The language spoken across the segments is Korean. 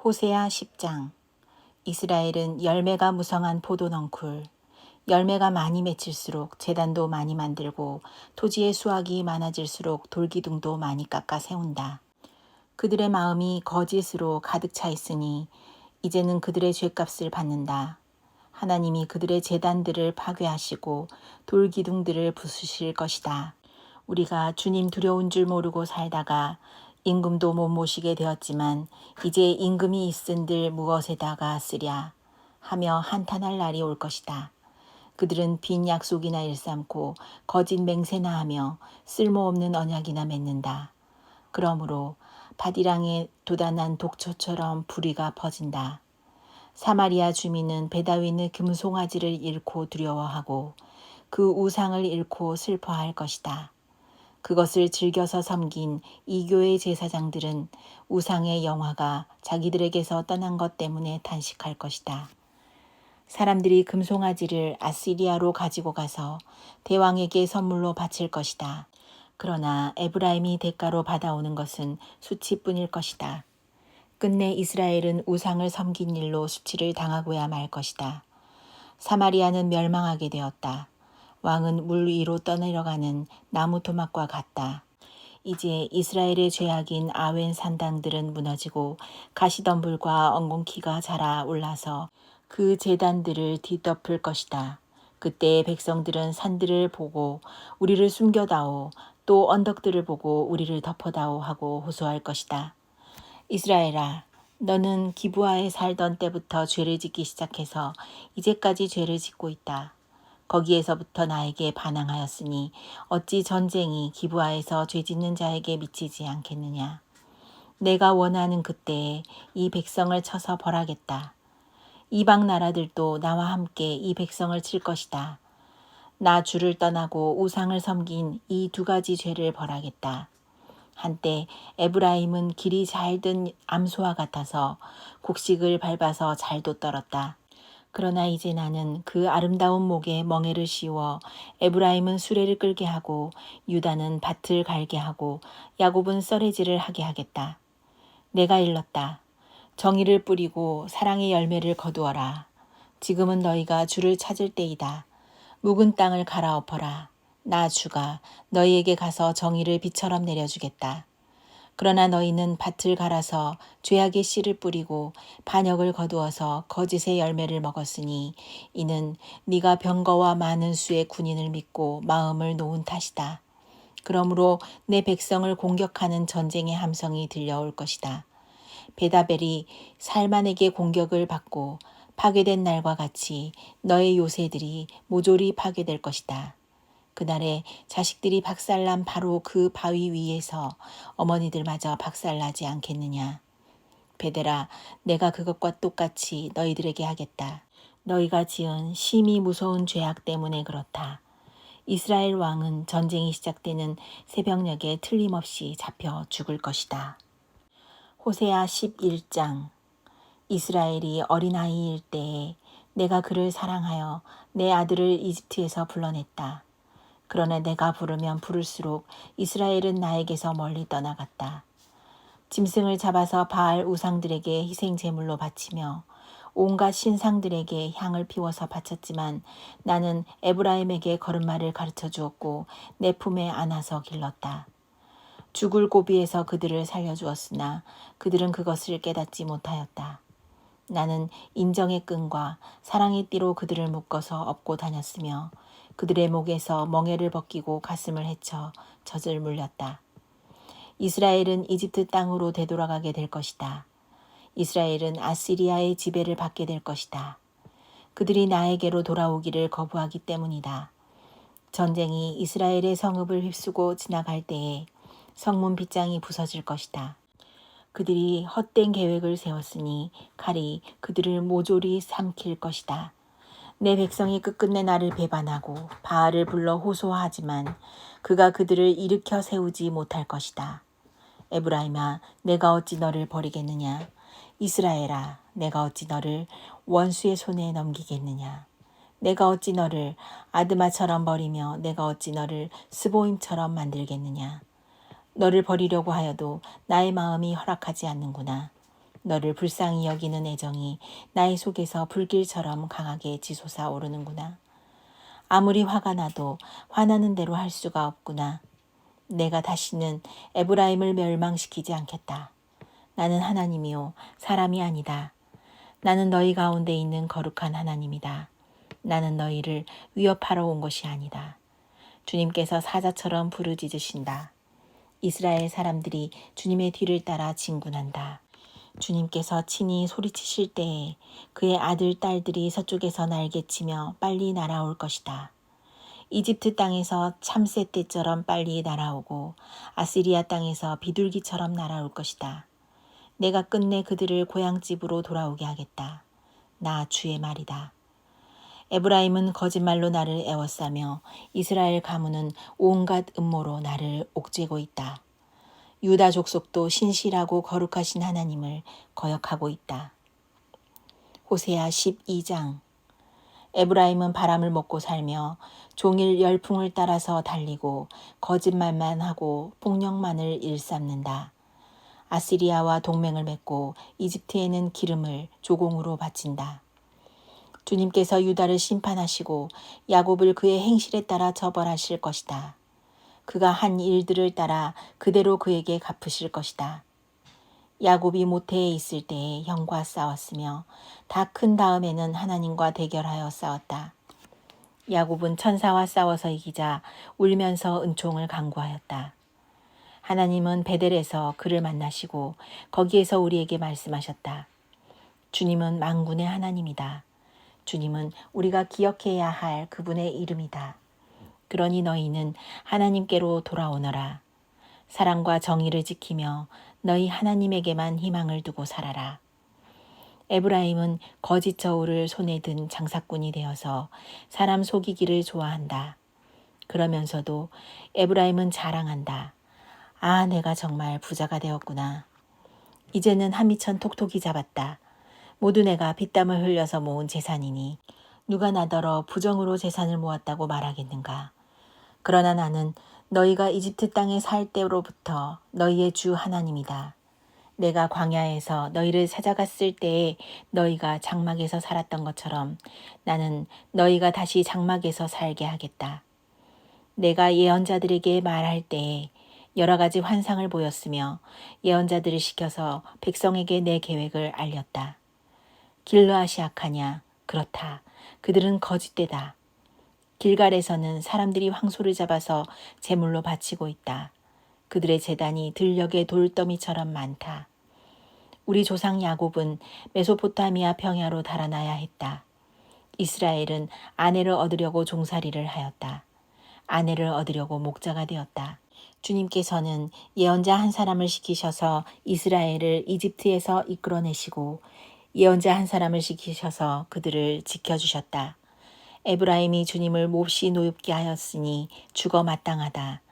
호세아 10장. 이스라엘은 열매가 무성한 포도넝쿨, 열매가 많이 맺힐수록 제단도 많이 만들고 토지의 수확이 많아질수록 돌기둥도 많이 깎아 세운다. 그들의 마음이 거짓으로 가득 차 있으니 이제는 그들의 죄값을 받는다. 하나님이 그들의 제단들을 파괴하시고 돌기둥들을 부수실 것이다. 우리가 주님 두려운 줄 모르고 살다가 임금도 못 모시게 되었지만 이제 임금이 있은들 무엇에다가 쓰랴 하며 한탄할 날이 올 것이다. 그들은 빈 약속이나 일삼고 거짓 맹세나 하며 쓸모없는 언약이나 맺는다. 그러므로 바디랑에 돋아난 독초처럼 불의가 퍼진다. 사마리아 주민은 베다윈의 금송아지를 잃고 두려워하고 그 우상을 잃고 슬퍼할 것이다. 그것을 즐겨서 섬긴 이교의 제사장들은 우상의 영화가 자기들에게서 떠난 것 때문에 탄식할 것이다. 사람들이 금송아지를 아시리아로 가지고 가서 대왕에게 선물로 바칠 것이다. 그러나 에브라임이 대가로 받아오는 것은 수치뿐일 것이다. 끝내 이스라엘은 우상을 섬긴 일로 수치를 당하고야 말 것이다. 사마리아는 멸망하게 되었다. 왕은 물 위로 떠내려가는 나무 토막과 같다. 이제 이스라엘의 죄악인 아웬 산당들은 무너지고 가시덤불과 엉겅퀴가 자라 올라서 그 제단들을 뒤덮을 것이다. 그때 백성들은 산들을 보고 우리를 숨겨다오, 또 언덕들을 보고 우리를 덮어다오 하고 호소할 것이다. 이스라엘아, 너는 기브아에 살던 때부터 죄를 짓기 시작해서 이제까지 죄를 짓고 있다. 거기에서부터 나에게 반항하였으니 어찌 전쟁이 기브아에서 죄짓는 자에게 미치지 않겠느냐. 내가 원하는 그때에 이 백성을 쳐서 벌하겠다. 이방 나라들도 나와 함께 이 백성을 칠 것이다. 나 주를 떠나고 우상을 섬긴 이 두 가지 죄를 벌하겠다. 한때 에브라임은 길이 잘 든 암소와 같아서 곡식을 밟아서 잘도 떨었다. 그러나 이제 나는 그 아름다운 목에 멍에를 씌워 에브라임은 수레를 끌게 하고 유다는 밭을 갈게 하고 야곱은 썰매질을 하게 하겠다. 내가 일렀다. 정의를 뿌리고 사랑의 열매를 거두어라. 지금은 너희가 주를 찾을 때이다. 묵은 땅을 갈아엎어라. 나 주가 너희에게 가서 정의를 비처럼 내려주겠다. 그러나 너희는 밭을 갈아서 죄악의 씨를 뿌리고 반역을 거두어서 거짓의 열매를 먹었으니 이는 네가 병거와 많은 수의 군인을 믿고 마음을 놓은 탓이다. 그러므로 내 백성을 공격하는 전쟁의 함성이 들려올 것이다. 베다벨이 살만에게 공격을 받고 파괴된 날과 같이 너의 요새들이 모조리 파괴될 것이다. 그날에 자식들이 박살난 바로 그 바위 위에서 어머니들마저 박살나지 않겠느냐. 베델아, 내가 그것과 똑같이 너희들에게 하겠다. 너희가 지은 심히 무서운 죄악 때문에 그렇다. 이스라엘 왕은 전쟁이 시작되는 새벽녘에 틀림없이 잡혀 죽을 것이다. 호세아 11장. 이스라엘이 어린아이일 때에 내가 그를 사랑하여 내 아들을 이집트에서 불러냈다. 그러나 내가 부르면 부를수록 이스라엘은 나에게서 멀리 떠나갔다. 짐승을 잡아서 바알 우상들에게 희생 제물로 바치며 온갖 신상들에게 향을 피워서 바쳤지만 나는 에브라임에게 걸음마를 가르쳐 주었고 내 품에 안아서 길렀다. 죽을 고비에서 그들을 살려주었으나 그들은 그것을 깨닫지 못하였다. 나는 인정의 끈과 사랑의 띠로 그들을 묶어서 업고 다녔으며 그들의 목에서 멍에를 벗기고 가슴을 헤쳐 젖을 물렸다. 이스라엘은 이집트 땅으로 되돌아가게 될 것이다. 이스라엘은 아시리아의 지배를 받게 될 것이다. 그들이 나에게로 돌아오기를 거부하기 때문이다. 전쟁이 이스라엘의 성읍을 휩쓰고 지나갈 때에 성문 빗장이 부서질 것이다. 그들이 헛된 계획을 세웠으니 칼이 그들을 모조리 삼킬 것이다. 내 백성이 끝끝내 나를 배반하고 바알을 불러 호소하지만 그가 그들을 일으켜 세우지 못할 것이다. 에브라임아, 내가 어찌 너를 버리겠느냐. 이스라엘아, 내가 어찌 너를 원수의 손에 넘기겠느냐. 내가 어찌 너를 아드마처럼 버리며 내가 어찌 너를 스보임처럼 만들겠느냐. 너를 버리려고 하여도 나의 마음이 허락하지 않는구나. 너를 불쌍히 여기는 애정이 나의 속에서 불길처럼 강하게 지솟아 오르는구나. 아무리 화가 나도 화나는 대로 할 수가 없구나. 내가 다시는 에브라임을 멸망시키지 않겠다. 나는 하나님이요 사람이 아니다. 나는 너희 가운데 있는 거룩한 하나님이다. 나는 너희를 위협하러 온 것이 아니다. 주님께서 사자처럼 부르짖으신다. 이스라엘 사람들이 주님의 뒤를 따라 진군한다. 주님께서 친히 소리치실 때에 그의 아들, 딸들이 서쪽에서 날개치며 빨리 날아올 것이다. 이집트 땅에서 참새 떼처럼 빨리 날아오고 아시리아 땅에서 비둘기처럼 날아올 것이다. 내가 끝내 그들을 고향집으로 돌아오게 하겠다. 나 주의 말이다. 에브라임은 거짓말로 나를 애워싸며 이스라엘 가문은 온갖 음모로 나를 옥죄고 있다. 유다 족속도 신실하고 거룩하신 하나님을 거역하고 있다. 호세아 12장. 에브라임은 바람을 먹고 살며 종일 열풍을 따라서 달리고 거짓말만 하고 폭력만을 일삼는다. 아시리아와 동맹을 맺고 이집트에는 기름을 조공으로 바친다. 주님께서 유다를 심판하시고 야곱을 그의 행실에 따라 처벌하실 것이다. 그가 한 일들을 따라 그대로 그에게 갚으실 것이다. 야곱이 모태에 있을 때에 형과 싸웠으며 다 큰 다음에는 하나님과 대결하여 싸웠다. 야곱은 천사와 싸워서 이기자 울면서 은총을 간구하였다. 하나님은 베델에서 그를 만나시고 거기에서 우리에게 말씀하셨다. 주님은 만군의 하나님이다. 주님은 우리가 기억해야 할 그분의 이름이다. 그러니 너희는 하나님께로 돌아오너라. 사랑과 정의를 지키며 너희 하나님에게만 희망을 두고 살아라. 에브라임은 거짓 저울을 손에 든 장사꾼이 되어서 사람 속이기를 좋아한다. 그러면서도 에브라임은 자랑한다. 아, 내가 정말 부자가 되었구나. 이제는 한미천 톡톡히 잡았다. 모두 내가 핏땀을 흘려서 모은 재산이니 누가 나더러 부정으로 재산을 모았다고 말하겠는가. 그러나 나는 너희가 이집트 땅에 살 때로부터 너희의 주 하나님이다. 내가 광야에서 너희를 찾아갔을 때에 너희가 장막에서 살았던 것처럼 나는 너희가 다시 장막에서 살게 하겠다. 내가 예언자들에게 말할 때에 여러 가지 환상을 보였으며 예언자들을 시켜서 백성에게 내 계획을 알렸다. 길르앗이 악하냐? 그렇다. 그들은 거짓되다. 길갈에서는 사람들이 황소를 잡아서 제물로 바치고 있다. 그들의 제단이 들녘의 돌더미처럼 많다. 우리 조상 야곱은 메소포타미아 평야로 달아나야 했다. 이스라엘은 아내를 얻으려고 종살이를 하였다. 아내를 얻으려고 목자가 되었다. 주님께서는 예언자 한 사람을 시키셔서 이스라엘을 이집트에서 이끌어내시고 예언자 한 사람을 시키셔서 그들을 지켜주셨다. 에브라임이 주님을 몹시 노엽게 하였으니 죽어 마땅하다.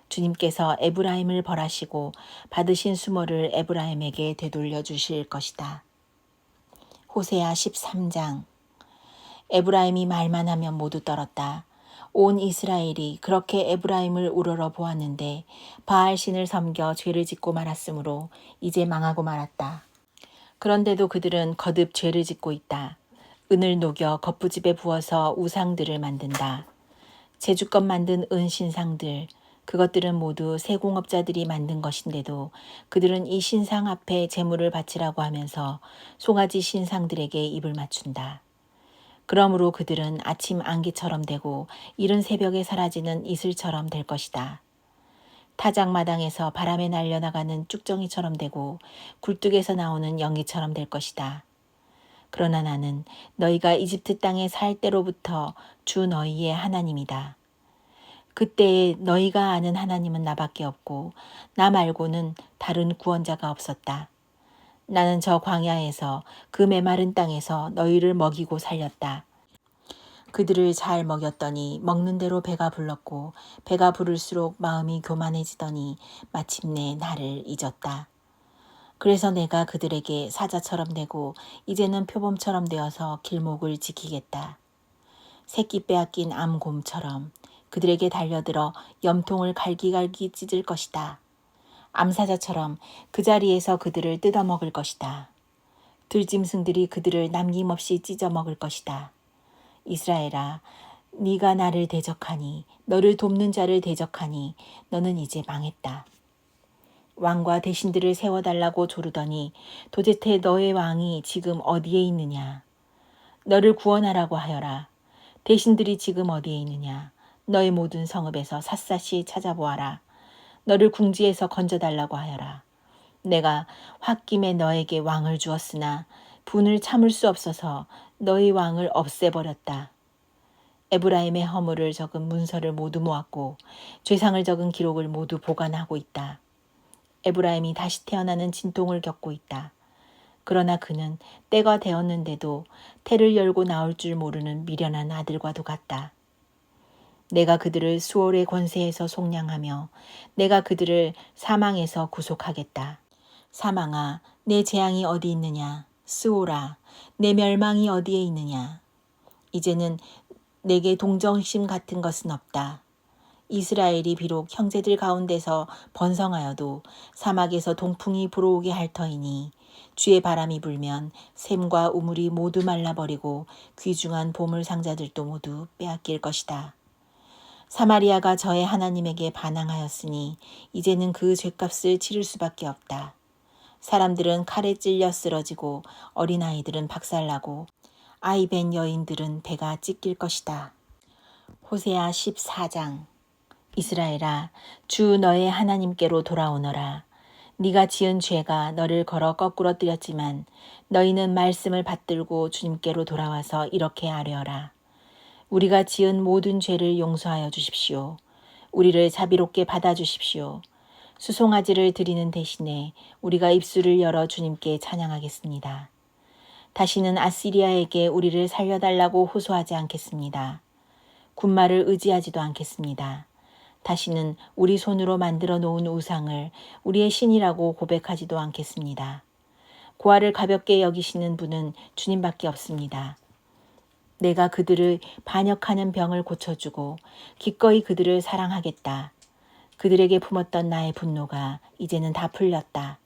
주님께서 에브라임을 벌하시고 받으신 수모를 에브라임에게 되돌려 주실 것이다. 호세아 13장. 에브라임이 말만 하면 모두 떨었다. 온 이스라엘이 그렇게 에브라임을 우러러 보았는데 바알신을 섬겨 죄를 짓고 말았으므로 이제 망하고 말았다. 그런데도 그들은 거듭 죄를 짓고 있다. 은을 녹여 거푸집에 부어서 우상들을 만든다. 제주껏 만든 은신상들, 그것들은 모두 세공업자들이 만든 것인데도 그들은 이 신상 앞에 제물을 바치라고 하면서 송아지 신상들에게 입을 맞춘다. 그러므로 그들은 아침 안개처럼 되고 이른 새벽에 사라지는 이슬처럼 될 것이다. 타작마당에서 바람에 날려나가는 쭉정이처럼 되고 굴뚝에서 나오는 연기처럼 될 것이다. 그러나 나는 너희가 이집트 땅에 살 때로부터 주 너희의 하나님이다. 그때에 너희가 아는 하나님은 나밖에 없고 나 말고는 다른 구원자가 없었다. 나는 저 광야에서 그 메마른 땅에서 너희를 먹이고 살렸다. 그들을 잘 먹였더니 먹는 대로 배가 불렀고 배가 부를수록 마음이 교만해지더니 마침내 나를 잊었다. 그래서 내가 그들에게 사자처럼 되고 이제는 표범처럼 되어서 길목을 지키겠다. 새끼 빼앗긴 암곰처럼 그들에게 달려들어 염통을 갈기갈기 찢을 것이다. 암사자처럼 그 자리에서 그들을 뜯어먹을 것이다. 들짐승들이 그들을 남김없이 찢어 먹을 것이다. 이스라엘아, 네가 나를 대적하니, 너를 돕는 자를 대적하니 너는 이제 망했다. 왕과 대신들을 세워달라고 조르더니 도대체 너의 왕이 지금 어디에 있느냐? 너를 구원하라고 하여라. 대신들이 지금 어디에 있느냐? 너의 모든 성읍에서 샅샅이 찾아보아라. 너를 궁지에서 건져달라고 하여라. 내가 홧김에 너에게 왕을 주었으나 분을 참을 수 없어서 너의 왕을 없애버렸다. 에브라임의 허물을 적은 문서를 모두 모았고 죄상을 적은 기록을 모두 보관하고 있다. 에브라임이 다시 태어나는 진통을 겪고 있다. 그러나 그는 때가 되었는데도 태를 열고 나올 줄 모르는 미련한 아들과도 같다. 내가 그들을 수월의 권세에서 속량하며 내가 그들을 사망에서 구속하겠다. 사망아, 내 재앙이 어디 있느냐? 스오라, 내 멸망이 어디에 있느냐? 이제는 내게 동정심 같은 것은 없다. 이스라엘이 비록 형제들 가운데서 번성하여도 사막에서 동풍이 불어오게 할 터이니 주의 바람이 불면 샘과 우물이 모두 말라버리고 귀중한 보물 상자들도 모두 빼앗길 것이다. 사마리아가 저의 하나님에게 반항하였으니 이제는 그 죗값을 치를 수밖에 없다. 사람들은 칼에 찔려 쓰러지고 어린아이들은 박살나고 아이벤 여인들은 배가 찢길 것이다. 호세아 14장. 이스라엘아, 주 너의 하나님께로 돌아오너라. 네가 지은 죄가 너를 걸어 거꾸로 뜨렸지만 너희는 말씀을 받들고 주님께로 돌아와서 이렇게 아뢰어라. 우리가 지은 모든 죄를 용서하여 주십시오. 우리를 자비롭게 받아주십시오. 수송아지를 드리는 대신에 우리가 입술을 열어 주님께 찬양하겠습니다. 다시는 아시리아에게 우리를 살려달라고 호소하지 않겠습니다. 군마를 의지하지도 않겠습니다. 다시는 우리 손으로 만들어 놓은 우상을 우리의 신이라고 고백하지도 않겠습니다. 고아를 가볍게 여기시는 분은 주님밖에 없습니다. 내가 그들을 반역하는 병을 고쳐주고 기꺼이 그들을 사랑하겠다. 그들에게 품었던 나의 분노가 이제는 다 풀렸다.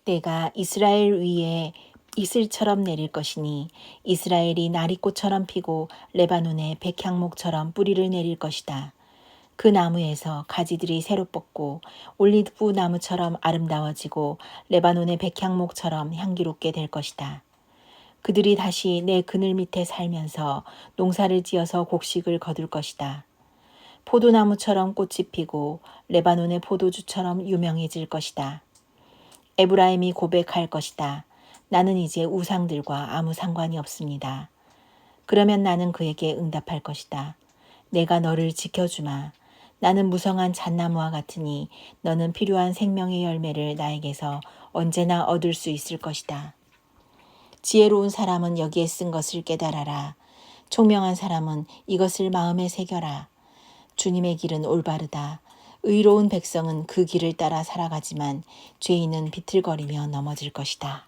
때가 이스라엘 위에 이슬처럼 내릴 것이니 이스라엘이 나리꽃처럼 피고 레바논의 백향목처럼 뿌리를 내릴 것이다. 그 나무에서 가지들이 새로 뻗고 올리브 나무처럼 아름다워지고 레바논의 백향목처럼 향기롭게 될 것이다. 그들이 다시 내 그늘 밑에 살면서 농사를 지어서 곡식을 거둘 것이다. 포도나무처럼 꽃이 피고 레바논의 포도주처럼 유명해질 것이다. 에브라임이 고백할 것이다. 나는 이제 우상들과 아무 상관이 없습니다. 그러면 나는 그에게 응답할 것이다. 내가 너를 지켜주마. 나는 무성한 잣나무와 같으니 너는 필요한 생명의 열매를 나에게서 언제나 얻을 수 있을 것이다. 지혜로운 사람은 여기에 쓴 것을 깨달아라. 총명한 사람은 이것을 마음에 새겨라. 주님의 길은 올바르다. 의로운 백성은 그 길을 따라 살아가지만 죄인은 비틀거리며 넘어질 것이다.